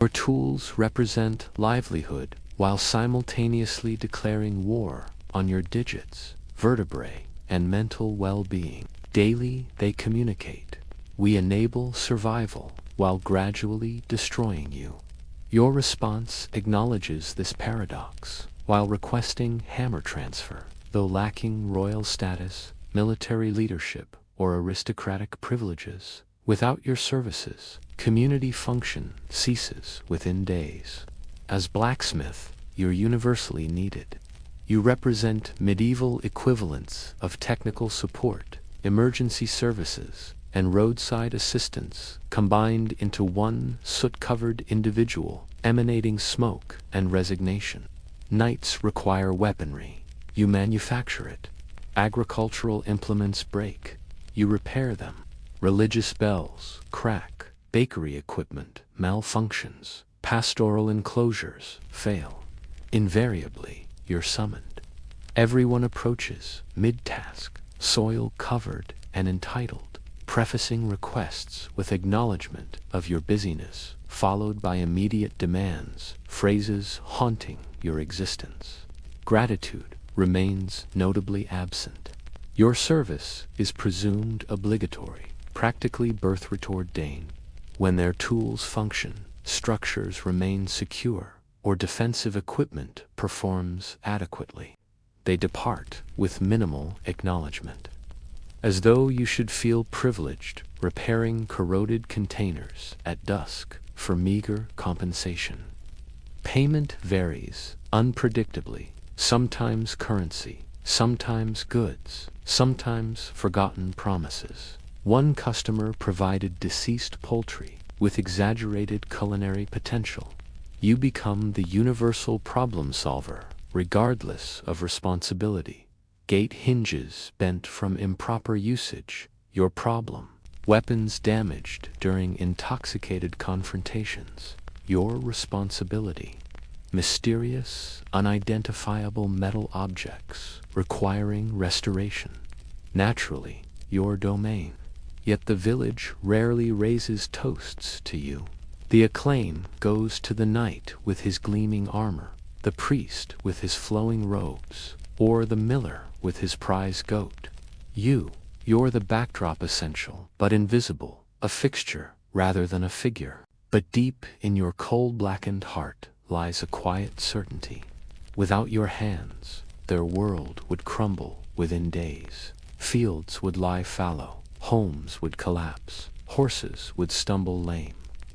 Your tools represent livelihood while simultaneously declaring war on your digits, vertebrae, and mental well-being. Daily, they communicate. We enable survival while gradually destroying you. Your response acknowledges this paradox while requesting hammer transfer, though lacking royal status, military leadership, or aristocratic privileges. Without your services, community function ceases within days. As blacksmith, you're universally needed. You represent medieval equivalents of technical support, emergency services, and roadside assistance combined into one soot-covered individual emanating smoke and resignation. Knights require weaponry. You manufacture it. Agricultural implements break. You repair them. Religious bells crack. Bakery equipment malfunctions. Pastoral enclosures fail. Invariably, you're summoned. Everyone approaches mid-task, soil-covered and entitled, prefacing requests with acknowledgement of your busyness, followed by immediate demands, phrases haunting your existence. Gratitude remains notably absent. Your service is presumed obligatory, practically birthright ordained. When their tools function, structures remain secure, or defensive equipment performs adequately. They depart with minimal acknowledgement. As though you should feel privileged repairing corroded containers at dusk for meager compensation. Payment varies unpredictably, sometimes currency, sometimes goods, sometimes forgotten promises. One customer provided deceased poultry with exaggerated culinary potential. You become the universal problem solver, regardless of responsibility. Gate hinges bent from improper usage, your problem. Weapons damaged during intoxicated confrontations, your responsibility. Mysterious, unidentifiable metal objects requiring restoration, naturally your domain. Yet the village rarely raises toasts to you. The acclaim goes to the knight with his gleaming armor, the priest with his flowing robes, or the miller with his prize goat. You're the backdrop essential but invisible, a fixture rather than a figure. But deep in your coal-blackened heart lies a quiet certainty. Without your hands, their world would crumble within days. Fields would lie fallow, homes would collapse, horses would stumble lame.